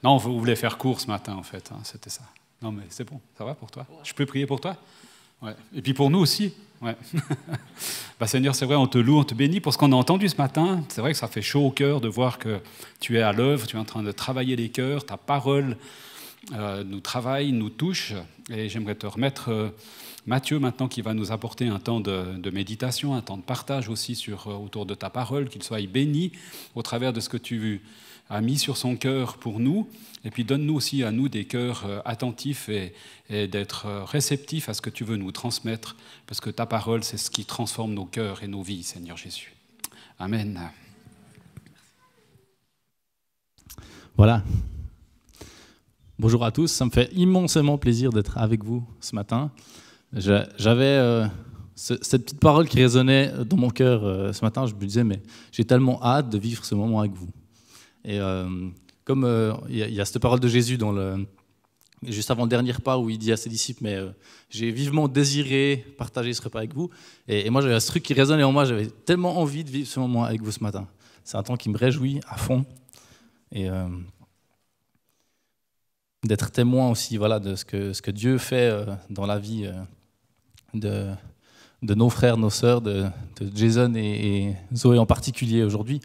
Non, vous voulez faire court ce matin, en fait, hein, c'était ça. Non, mais c'est bon, ça va pour toi? Je peux prier pour toi? Ouais. Et puis pour nous aussi. Ouais. Bah, Seigneur, c'est vrai, on te loue, on te bénit pour ce qu'on a entendu ce matin. C'est vrai que ça fait chaud au cœur de voir que tu es à l'œuvre, tu es en train de travailler les cœurs, ta parole nous travaille, nous touche. Et j'aimerais te remettre Mathieu maintenant qui va nous apporter un temps de méditation, un temps de partage aussi autour de ta parole, qu'il soit béni au travers de ce que tu a mis sur son cœur pour nous, et puis donne-nous aussi à nous des cœurs attentifs et d'être réceptifs à ce que tu veux nous transmettre, parce que ta parole, c'est ce qui transforme nos cœurs et nos vies, Seigneur Jésus. Amen. Voilà. Bonjour à tous, ça me fait immensément plaisir d'être avec vous ce matin. J'avais cette petite parole qui résonnait dans mon cœur ce matin, je me disais, mais j'ai tellement hâte de vivre ce moment avec vous. Et comme il y a cette parole de Jésus juste avant le dernier repas où il dit à ses disciples, mais j'ai vivement désiré partager ce repas avec vous. Et moi, j'avais ce truc qui résonnait en moi, j'avais tellement envie de vivre ce moment avec vous ce matin. C'est un temps qui me réjouit à fond. Et d'être témoin aussi voilà, de ce que Dieu fait dans la vie de nos frères, nos sœurs, de Jason et Zoé en particulier aujourd'hui.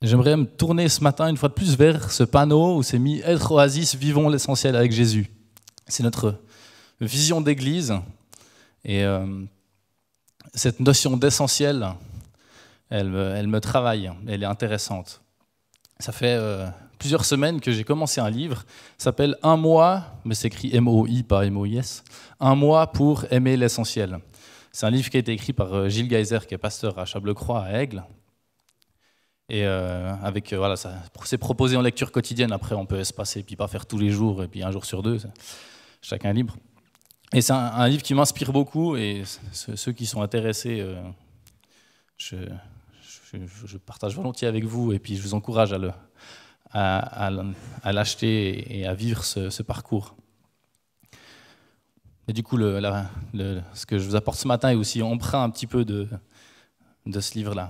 J'aimerais me tourner ce matin une fois de plus vers ce panneau où c'est mis « Être oasis, vivons l'essentiel avec Jésus ». C'est notre vision d'église. Et cette notion d'essentiel, elle me travaille, elle est intéressante. Ça fait plusieurs semaines que j'ai commencé un livre, ça s'appelle « Un mois », mais c'est écrit M-O-I, pas M-O-I-S, « Un mois pour aimer l'essentiel ». C'est un livre qui a été écrit par Gilles Geyser, qui est pasteur à Chableux-Croix, à Aigle. Et voilà, c'est proposé en lecture quotidienne. Après, on peut espacer, puis pas faire tous les jours, et puis un jour sur deux, chacun libre. Et c'est un livre qui m'inspire beaucoup, et ceux qui sont intéressés, je partage volontiers avec vous, et puis je vous encourage à l'acheter et à vivre ce parcours. Et du coup, ce que je vous apporte ce matin est aussi emprunt un petit peu de ce livre-là.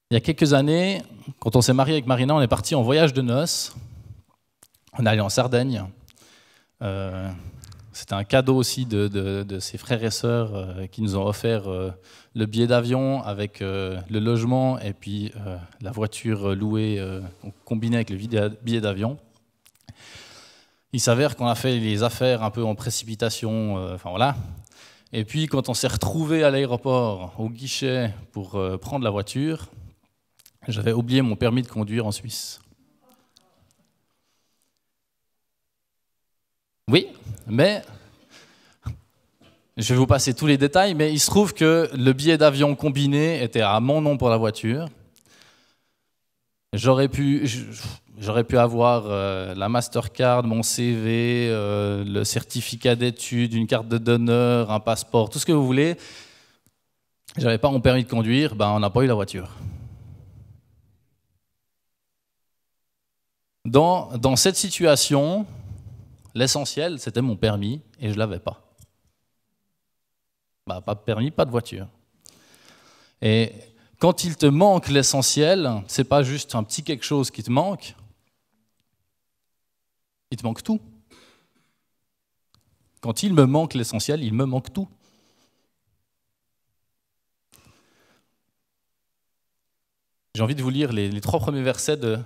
Il y a quelques années, quand on s'est marié avec Marina, on est parti en voyage de noces. On est allé en Sardaigne. C'était un cadeau aussi de ses frères et sœurs qui nous ont offert le billet d'avion avec le logement et puis la voiture louée, combinée avec le billet d'avion. Il s'avère qu'on a fait les affaires un peu en précipitation, enfin voilà. Et puis quand on s'est retrouvés à l'aéroport, au guichet, pour prendre la voiture, j'avais oublié mon permis de conduire en Suisse. Oui, mais je vais vous passer tous les détails, mais il se trouve que le billet d'avion combiné était à mon nom pour la voiture. J'aurais pu avoir la Mastercard, mon CV, le certificat d'études, une carte de donneur, un passeport, tout ce que vous voulez. J'avais pas mon permis de conduire, on n'a pas eu la voiture. Dans cette situation, l'essentiel, c'était mon permis et je ne l'avais pas. Pas de permis, pas de voiture. Et quand il te manque l'essentiel, ce n'est pas juste un petit quelque chose qui te manque, il te manque tout. Quand il me manque l'essentiel, il me manque tout. J'ai envie de vous lire les 3 premiers versets de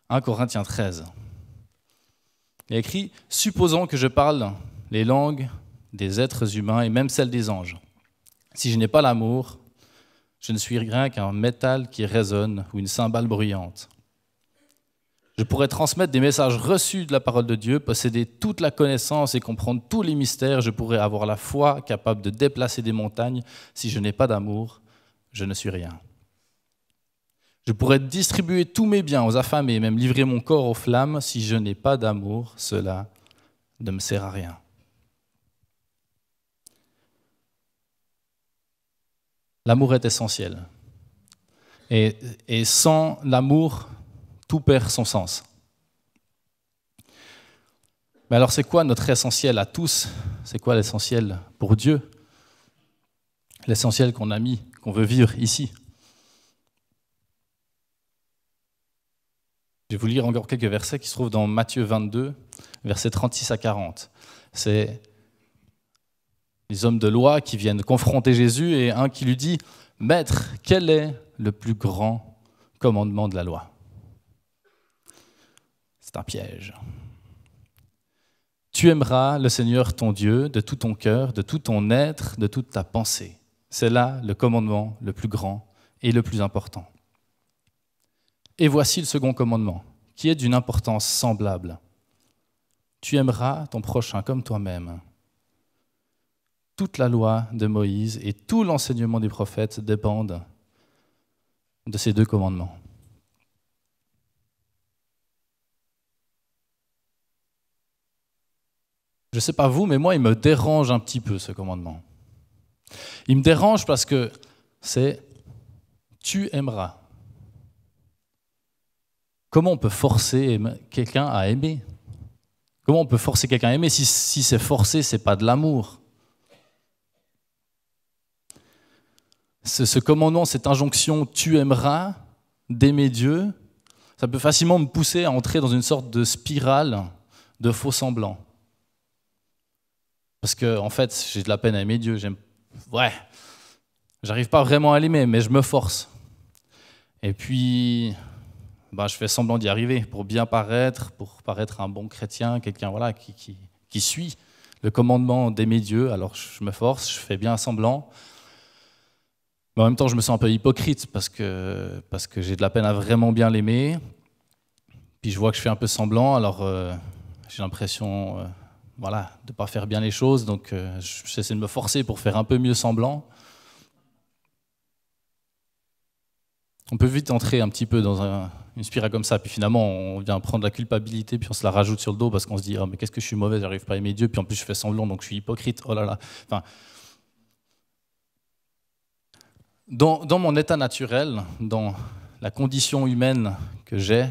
1 Corinthiens 13. Il y a écrit « Supposons que je parle les langues des êtres humains et même celles des anges. Si je n'ai pas l'amour, je ne suis rien qu'un métal qui résonne ou une cymbale bruyante. Je pourrais transmettre des messages reçus de la parole de Dieu, posséder toute la connaissance et comprendre tous les mystères. Je pourrais avoir la foi capable de déplacer des montagnes. Si je n'ai pas d'amour, je ne suis rien. Je pourrais distribuer tous mes biens aux affamés et même livrer mon corps aux flammes. Si je n'ai pas d'amour, cela ne me sert à rien. » L'amour est essentiel. Et sans l'amour, tout perd son sens. Mais alors c'est quoi notre essentiel à tous? C'est quoi l'essentiel pour Dieu? L'essentiel qu'on a mis, qu'on veut vivre ici? Je vais vous lire encore quelques versets qui se trouvent dans Matthieu 22, versets 36 à 40. C'est les hommes de loi qui viennent confronter Jésus et un qui lui dit « Maître, quel est le plus grand commandement de la loi ?» C'est un piège. « Tu aimeras le Seigneur ton Dieu de tout ton cœur, de tout ton être, de toute ta pensée. » C'est là le commandement le plus grand et le plus important. Et voici le second commandement, qui est d'une importance semblable. Tu aimeras ton prochain comme toi-même. Toute la loi de Moïse et tout l'enseignement des prophètes dépendent de ces deux commandements. Je ne sais pas vous, mais moi, il me dérange un petit peu ce commandement. Il me dérange parce que c'est « tu aimeras ». Comment on peut forcer quelqu'un à aimer ? Comment on peut forcer quelqu'un à aimer si c'est forcé, ce n'est pas de l'amour ? Ce commandement, cette injonction « tu aimeras » d'aimer Dieu, ça peut facilement me pousser à entrer dans une sorte de spirale de faux semblants. Parce que, en fait, j'ai de la peine à aimer Dieu. J'arrive pas vraiment à l'aimer, mais je me force. Et puis, je fais semblant d'y arriver pour bien paraître, pour paraître un bon chrétien, quelqu'un qui suit le commandement d'aimer Dieu. Alors, je me force, je fais bien semblant. Mais en même temps, je me sens un peu hypocrite parce que j'ai de la peine à vraiment bien l'aimer. Puis je vois que je fais un peu semblant, alors j'ai l'impression de ne pas faire bien les choses, donc j'essaie de me forcer pour faire un peu mieux semblant. On peut vite entrer un petit peu dans une spirale comme ça, puis finalement on vient prendre la culpabilité, puis on se la rajoute sur le dos parce qu'on se dit « Ah, mais qu'est-ce que je suis mauvais, j'arrive pas à aimer Dieu, puis en plus je fais semblant, donc je suis hypocrite, oh là là ». Enfin, dans mon état naturel, dans la condition humaine que j'ai,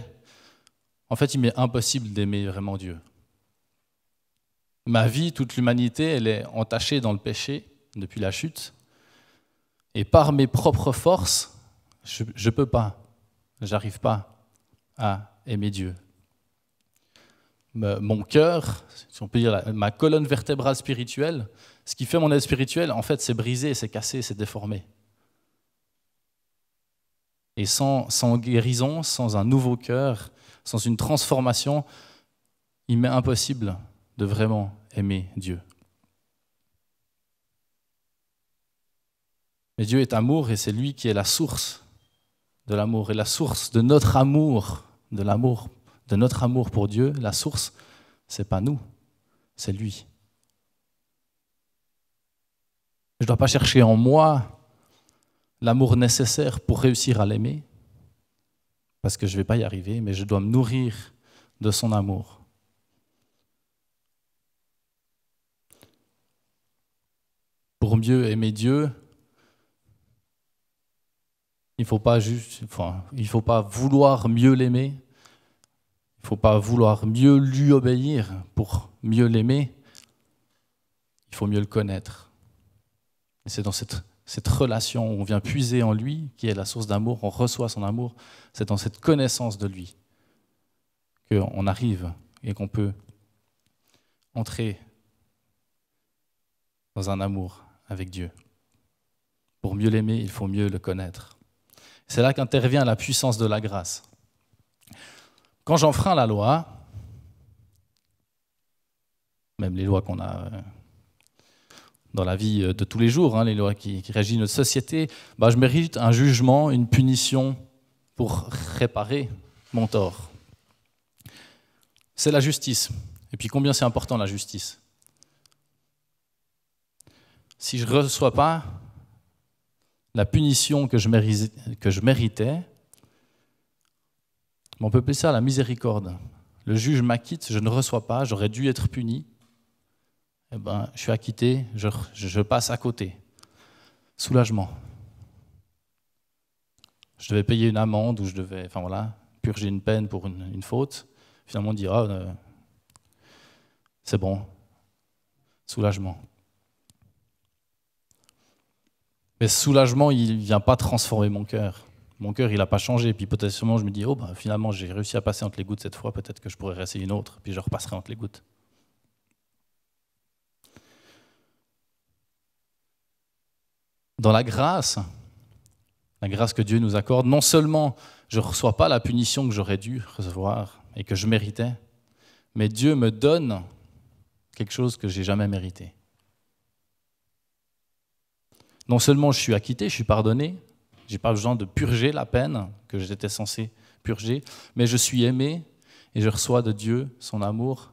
en fait, il m'est impossible d'aimer vraiment Dieu. Ma vie, toute l'humanité, elle est entachée dans le péché depuis la chute. Et par mes propres forces, je ne peux pas, j'arrive pas à aimer Dieu. Mon cœur, si on peut dire ma colonne vertébrale spirituelle, ce qui fait mon être spirituel, en fait, c'est brisé, c'est cassé, c'est déformé. Et sans guérison, sans un nouveau cœur, sans une transformation, il m'est impossible de vraiment aimer Dieu. Mais Dieu est amour et c'est lui qui est la source de l'amour. Et la source de notre amour, de notre amour pour Dieu, la source, c'est pas nous, c'est lui. Je ne dois pas chercher en moi l'amour nécessaire pour réussir à l'aimer, parce que je ne vais pas y arriver, mais je dois me nourrir de son amour. Pour mieux aimer Dieu, il ne faut pas vouloir mieux l'aimer, il ne faut pas vouloir mieux lui obéir pour mieux l'aimer, il faut mieux le connaître. Et c'est dans cette relation où on vient puiser en lui, qui est la source d'amour, on reçoit son amour, c'est dans cette connaissance de lui qu'on arrive et qu'on peut entrer dans un amour avec Dieu. Pour mieux l'aimer, il faut mieux le connaître. C'est là qu'intervient la puissance de la grâce. Quand j'enfreins la loi, même les lois qu'on a dans la vie de tous les jours, les lois qui régissent notre société, je mérite un jugement, une punition pour réparer mon tort. C'est la justice. Et puis combien c'est important la justice. Si je ne reçois pas la punition que je méritais, on peut appeler ça la miséricorde. Le juge m'acquitte, je ne reçois pas, j'aurais dû être puni. Je suis acquitté, je passe à côté. Soulagement. Je devais payer une amende ou je devais purger une peine pour une faute. Finalement, on dit c'est bon. Soulagement. Mais ce soulagement, il ne vient pas transformer mon cœur. Mon cœur, il n'a pas changé. Puis potentiellement, je me dis, finalement, j'ai réussi à passer entre les gouttes cette fois, peut-être que je pourrais rester une autre, puis je repasserai entre les gouttes. Dans la grâce que Dieu nous accorde, non seulement je ne reçois pas la punition que j'aurais dû recevoir et que je méritais, mais Dieu me donne quelque chose que je n'ai jamais mérité. Non seulement je suis acquitté, je suis pardonné, je n'ai pas besoin de purger la peine que j'étais censé purger, mais je suis aimé et je reçois de Dieu son amour,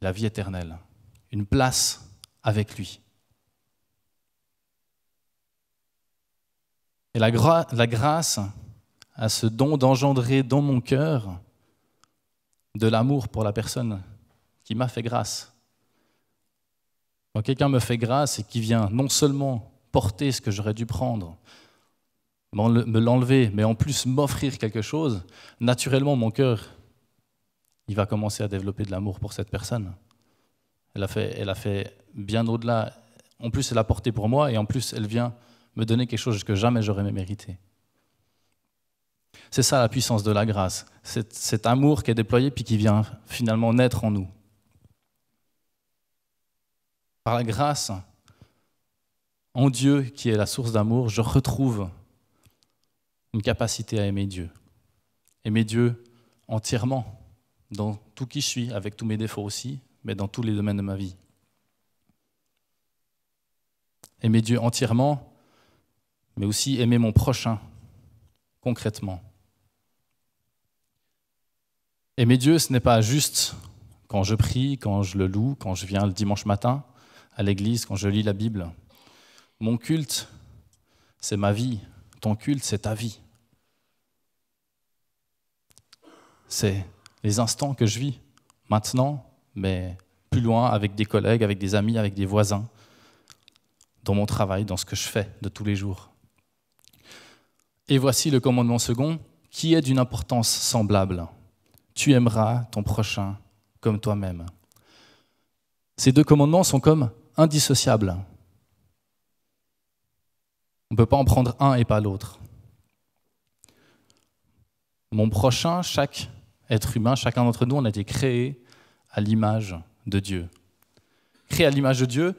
la vie éternelle, une place avec lui. Et la grâce a ce don d'engendrer dans mon cœur de l'amour pour la personne qui m'a fait grâce. Quand quelqu'un me fait grâce et qui vient non seulement porter ce que j'aurais dû prendre, me l'enlever, mais en plus m'offrir quelque chose, naturellement mon cœur, il va commencer à développer de l'amour pour cette personne. Elle a fait bien au-delà. En plus, elle a porté pour moi et en plus, elle vient me donner quelque chose que jamais j'aurais mérité. C'est ça la puissance de la grâce, cet amour qui est déployé puis qui vient finalement naître en nous. Par la grâce, en Dieu qui est la source d'amour, je retrouve une capacité à aimer Dieu. Aimer Dieu entièrement, dans tout qui je suis, avec tous mes défauts aussi, mais dans tous les domaines de ma vie. Aimer Dieu entièrement, mais aussi aimer mon prochain, concrètement. Aimer Dieu, ce n'est pas juste quand je prie, quand je le loue, quand je viens le dimanche matin à l'église, quand je lis la Bible. Mon culte, c'est ma vie. Ton culte, c'est ta vie. C'est les instants que je vis maintenant, mais plus loin, avec des collègues, avec des amis, avec des voisins, dans mon travail, dans ce que je fais de tous les jours. Et voici le commandement second, qui est d'une importance semblable. Tu aimeras ton prochain comme toi-même. Ces deux commandements sont comme indissociables. On ne peut pas en prendre un et pas l'autre. Mon prochain, chaque être humain, chacun d'entre nous, on a été créé à l'image de Dieu. Créé à l'image de Dieu,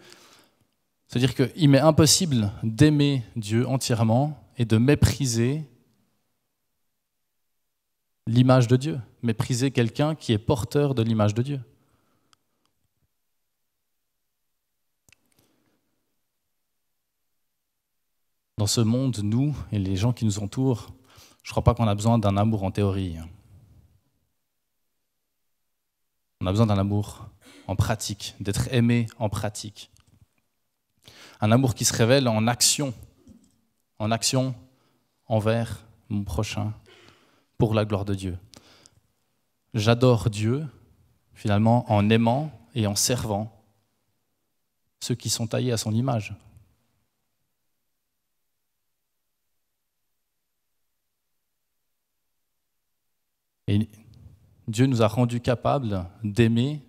c'est-à-dire qu'il m'est impossible d'aimer Dieu entièrement et de mépriser l'image de Dieu, mépriser quelqu'un qui est porteur de l'image de Dieu. Dans ce monde, nous et les gens qui nous entourent, je ne crois pas qu'on a besoin d'un amour en théorie. On a besoin d'un amour en pratique, d'être aimé en pratique. Un amour qui se révèle en action envers mon prochain, pour la gloire de Dieu. J'adore Dieu, finalement, en aimant et en servant ceux qui sont taillés à son image. Et Dieu nous a rendus capables d'aimer,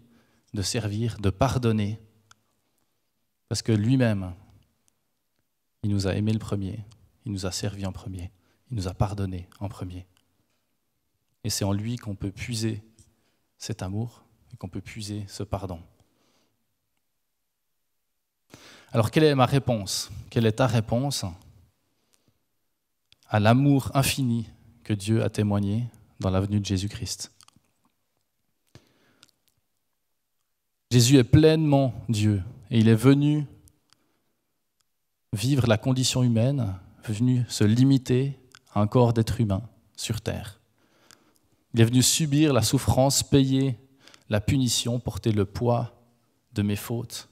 de servir, de pardonner, parce que lui-même, il nous a aimés le premier, il nous a servi en premier, il nous a pardonné en premier. Et c'est en lui qu'on peut puiser cet amour et qu'on peut puiser ce pardon. Alors, quelle est ma réponse? Quelle est ta réponse à l'amour infini que Dieu a témoigné dans la venue de Jésus-Christ? Jésus est pleinement Dieu et il est venu vivre la condition humaine, venu se limiter à un corps d'être humain sur terre. Il est venu subir la souffrance, payer la punition, porter le poids de mes fautes,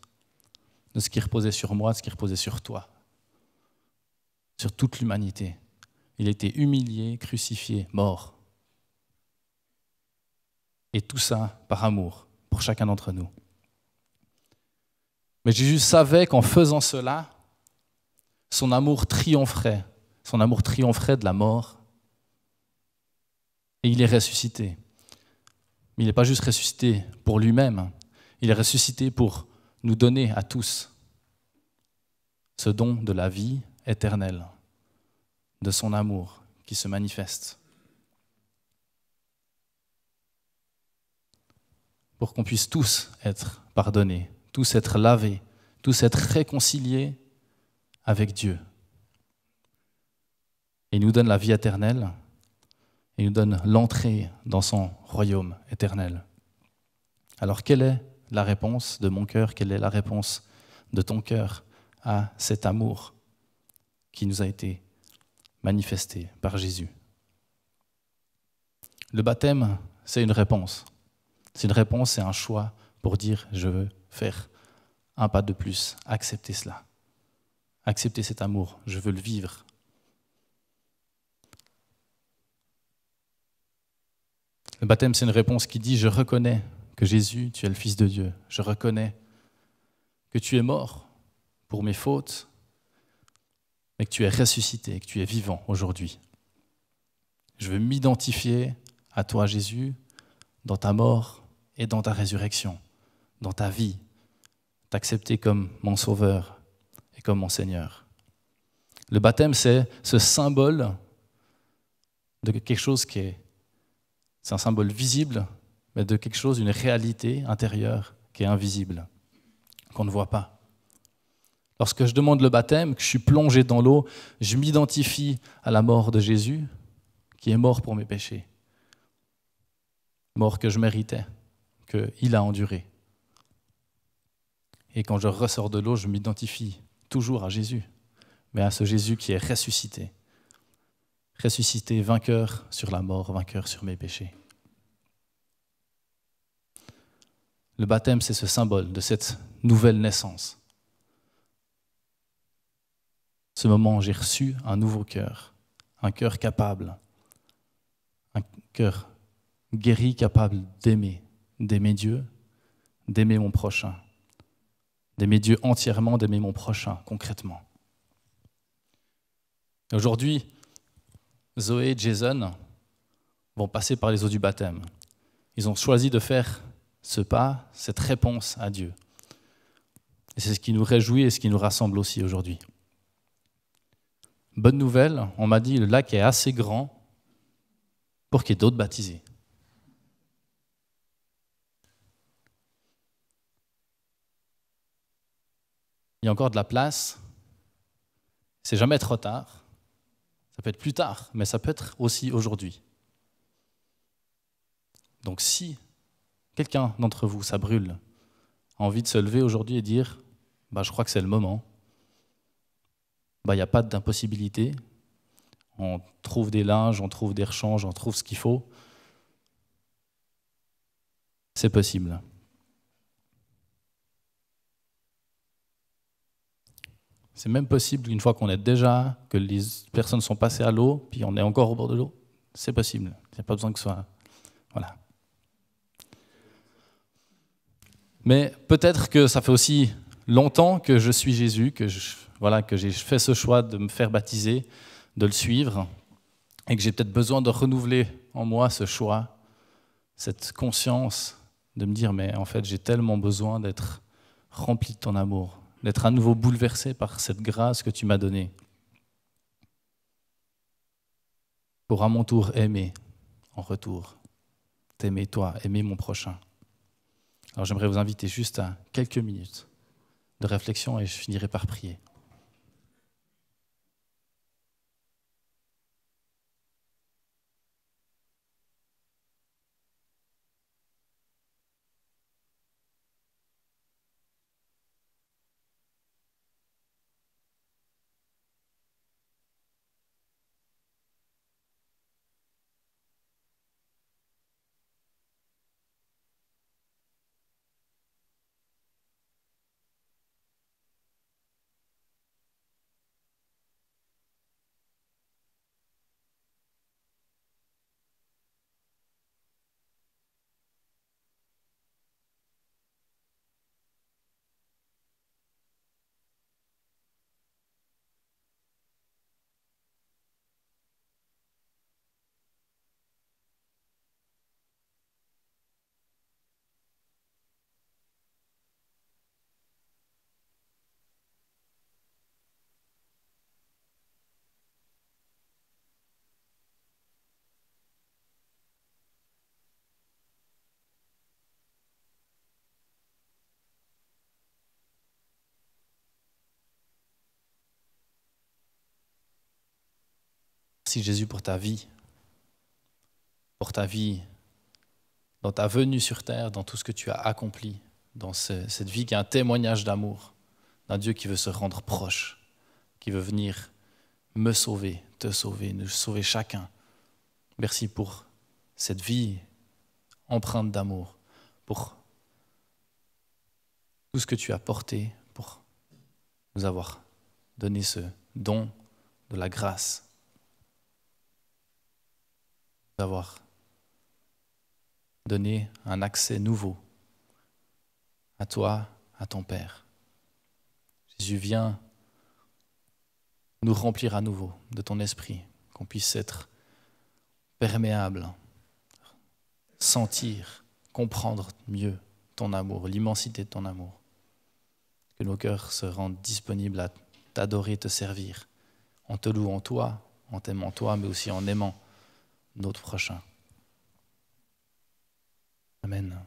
de ce qui reposait sur moi, de ce qui reposait sur toi, sur toute l'humanité. Il a été humilié, crucifié, mort. Et tout ça par amour pour chacun d'entre nous. Mais Jésus savait qu'en faisant cela, son amour triompherait de la mort. Et il est ressuscité. Mais il n'est pas juste ressuscité pour lui-même, il est ressuscité pour nous donner à tous ce don de la vie éternelle, de son amour qui se manifeste. Pour qu'on puisse tous être pardonnés, tous être lavés, tous être réconciliés avec Dieu. Et il nous donne la vie éternelle, et il nous donne l'entrée dans son royaume éternel. Alors quelle est la réponse de mon cœur, quelle est la réponse de ton cœur à cet amour qui nous a été manifesté par Jésus? Le baptême, c'est une réponse. C'est une réponse, c'est un choix pour dire je veux faire un pas de plus, accepter cela, accepter cet amour, je veux le vivre. Le baptême, c'est une réponse qui dit je reconnais que Jésus, tu es le Fils de Dieu. Je reconnais que tu es mort pour mes fautes, mais que tu es ressuscité, que tu es vivant aujourd'hui. Je veux m'identifier à toi, Jésus, dans ta mort et dans ta résurrection, dans ta vie, t'accepter comme mon Sauveur et comme mon Seigneur. Le baptême, c'est ce symbole de quelque chose c'est un symbole visible, mais de quelque chose, une réalité intérieure qui est invisible, qu'on ne voit pas. Lorsque je demande le baptême, que je suis plongé dans l'eau, je m'identifie à la mort de Jésus, qui est mort pour mes péchés. Mort que je méritais, qu'il a enduré. Et quand je ressors de l'eau, je m'identifie toujours à Jésus, mais à ce Jésus qui est ressuscité. Ressuscité, vainqueur sur la mort, vainqueur sur mes péchés. Le baptême, c'est ce symbole de cette nouvelle naissance. Ce moment où j'ai reçu un nouveau cœur, un cœur capable, un cœur guéri, capable d'aimer Dieu, d'aimer mon prochain, d'aimer Dieu entièrement, d'aimer mon prochain concrètement. Aujourd'hui, Zoé et Jason vont passer par les eaux du baptême. Ils ont choisi de faire ce pas, cette réponse à Dieu. Et c'est ce qui nous réjouit et ce qui nous rassemble aussi aujourd'hui. Bonne nouvelle, on m'a dit le lac est assez grand pour qu'il y ait d'autres baptisés. Il y a encore de la place. C'est jamais trop tard. Ça peut être plus tard, mais ça peut être aussi aujourd'hui. Donc si quelqu'un d'entre vous, ça brûle, a envie de se lever aujourd'hui et dire je crois que c'est le moment, il n'y a pas d'impossibilité. On trouve des linges, on trouve des rechanges, on trouve ce qu'il faut. C'est possible. C'est même possible une fois qu'on est déjà, que les personnes sont passées à l'eau, puis on est encore au bord de l'eau. C'est possible. Il n'y a pas besoin que ce soit... Voilà. Mais peut-être que ça fait aussi longtemps que je suis Jésus, que j'ai fait ce choix de me faire baptiser, de le suivre, et que j'ai peut-être besoin de renouveler en moi ce choix, cette conscience de me dire, mais en fait, j'ai tellement besoin d'être rempli de ton amour, d'être à nouveau bouleversé par cette grâce que tu m'as donnée, pour à mon tour aimer en retour, t'aimer toi, aimer mon prochain. Alors j'aimerais vous inviter juste à quelques minutes de réflexion et je finirai par prier. Merci Jésus pour ta vie dans ta venue sur terre, dans tout ce que tu as accompli, dans cette vie qui est un témoignage d'amour, d'un Dieu qui veut se rendre proche, qui veut venir me sauver, te sauver, nous sauver chacun. Merci pour cette vie empreinte d'amour, pour tout ce que tu as porté, pour nous avoir donné ce don de la grâce, d'avoir donné un accès nouveau à toi, à ton Père. Jésus, viens nous remplir à nouveau de ton esprit, qu'on puisse être perméable, sentir, comprendre mieux ton amour, l'immensité de ton amour. Que nos cœurs se rendent disponibles à t'adorer, te servir, en te louant toi, en t'aimant toi, mais aussi en aimant notre prochain. Amen.